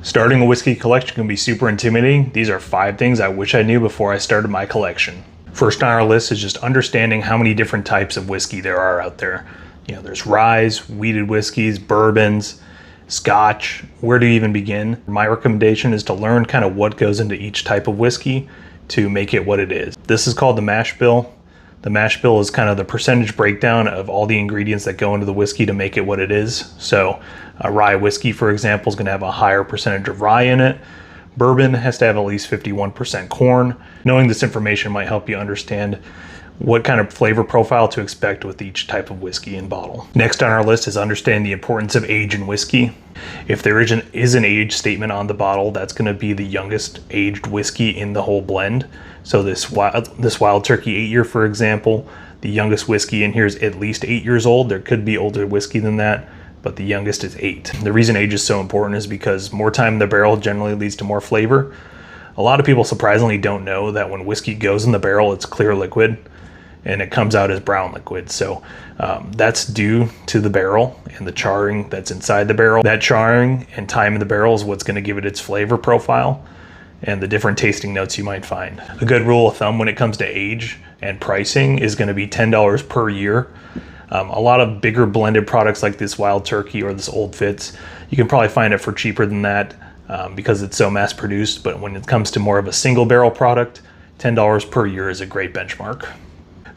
Starting a whiskey collection can be super intimidating. These are 5 things I wish I knew before I started my collection. First on our list is just understanding how many different types of whiskey there are out there. There's ryes, wheated whiskeys, bourbons, scotch. Where do you even begin? My recommendation is to learn kind of what goes into each type of whiskey to make it what it is. This is called the mash bill. The mash bill is kind of the percentage breakdown of all the ingredients that go into the whiskey to make it what it is. So a rye whiskey, for example, is going to have a higher percentage of rye in it. Bourbon has to have at least 51% corn. Knowing this information might help you understand what kind of flavor profile to expect with each type of whiskey and bottle. Next on our list is understanding the importance of age in whiskey. If there is an age statement on the bottle, that's going to be the youngest aged whiskey in the whole blend. So this Wild Turkey 8-year, for example, the youngest whiskey in here is at least 8 years old. There could be older whiskey than that, but the youngest is 8. The reason age is so important is because more time in the barrel generally leads to more flavor. A lot of people surprisingly don't know that when whiskey goes in the barrel, it's clear liquid and it comes out as brown liquid. So that's due to the barrel and the charring that's inside the barrel. That charring and time in the barrel is what's going to give it its flavor profile and the different tasting notes you might find. A good rule of thumb when it comes to age and pricing is going to be $10 per year. A lot of bigger blended products like this Wild Turkey or this Old Fitz, you can probably find it for cheaper than that because it's so mass produced. But when it comes to more of a single barrel product, $10 per year is a great benchmark.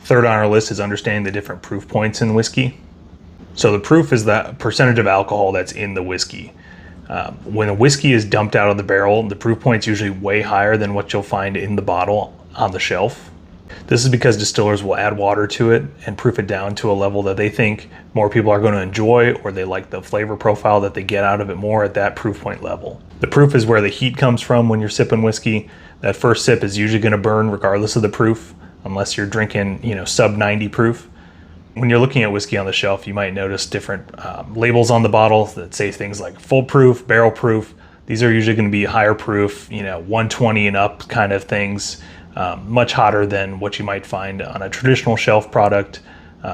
Third on our list is understanding the different proof points in whiskey. So the proof is the percentage of alcohol that's in the whiskey. When a whiskey is dumped out of the barrel, the proof point's usually way higher than what you'll find in the bottle on the shelf. This is because distillers will add water to it and proof it down to a level that they think more people are going to enjoy, or they like the flavor profile that they get out of it more at that proof point level. The proof is where the heat comes from when you're sipping whiskey. That first sip is usually going to burn regardless of the proof, unless you're drinking, sub 90 proof. When you're looking at whiskey on the shelf, you might notice different labels on the bottle that say things like full proof, barrel proof. These are usually going to be higher proof, 120 and up kind of things, much hotter than what you might find on a traditional shelf product,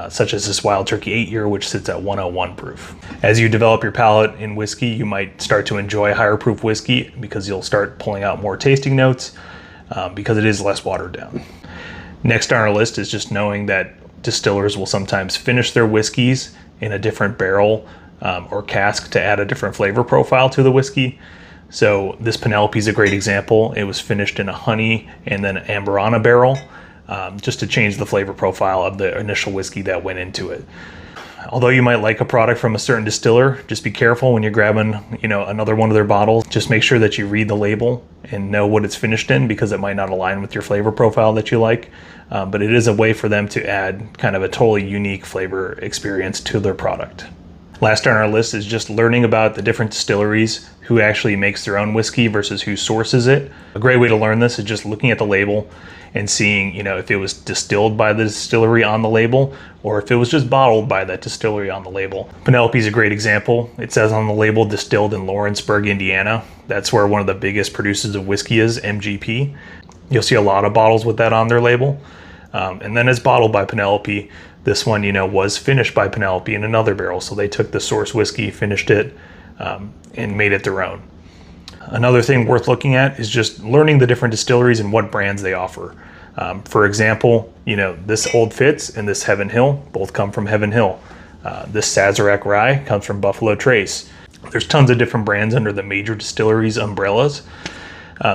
such as this Wild Turkey 8-year, which sits at 101 proof. As you develop your palate in whiskey, you might start to enjoy higher proof whiskey because you'll start pulling out more tasting notes because it is less watered down. Next on our list is just knowing that distillers will sometimes finish their whiskeys in a different barrel or cask to add a different flavor profile to the whiskey. So this Penelope is a great example. It was finished in a honey and then Amburana barrel just to change the flavor profile of the initial whiskey that went into it. Although you might like a product from a certain distiller, just be careful when you're grabbing, another one of their bottles. Just make sure that you read the label and know what it's finished in, because it might not align with your flavor profile that you like. But it is a way for them to add kind of a totally unique flavor experience to their product. Last on our list is just learning about the different distilleries, who actually makes their own whiskey versus who sources it. A great way to learn this is just looking at the label and seeing, if it was distilled by the distillery on the label, or if it was just bottled by that distillery on the label. Penelope is a great example. It says on the label distilled in Lawrenceburg, Indiana. That's where one of the biggest producers of whiskey is, MGP. You'll see a lot of bottles with that on their label. And then it's bottled by Penelope. This one, was finished by Penelope in another barrel. So they took the source whiskey, finished it, and made it their own. Another thing worth looking at is just learning the different distilleries and what brands they offer. For example, this Old Fitz and this Heaven Hill both come from Heaven Hill. This Sazerac Rye comes from Buffalo Trace. There's tons of different brands under the major distilleries umbrellas.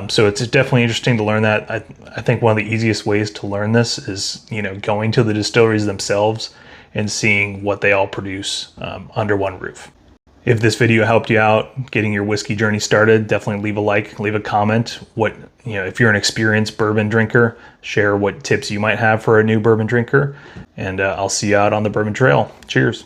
So it's definitely interesting to learn that. I think one of the easiest ways to learn this is, going to the distilleries themselves and seeing what they all produce under one roof. If this video helped you out getting your whiskey journey started, definitely leave a like, leave a comment. If you're an experienced bourbon drinker, share what tips you might have for a new bourbon drinker. And I'll see you out on the bourbon trail. Cheers.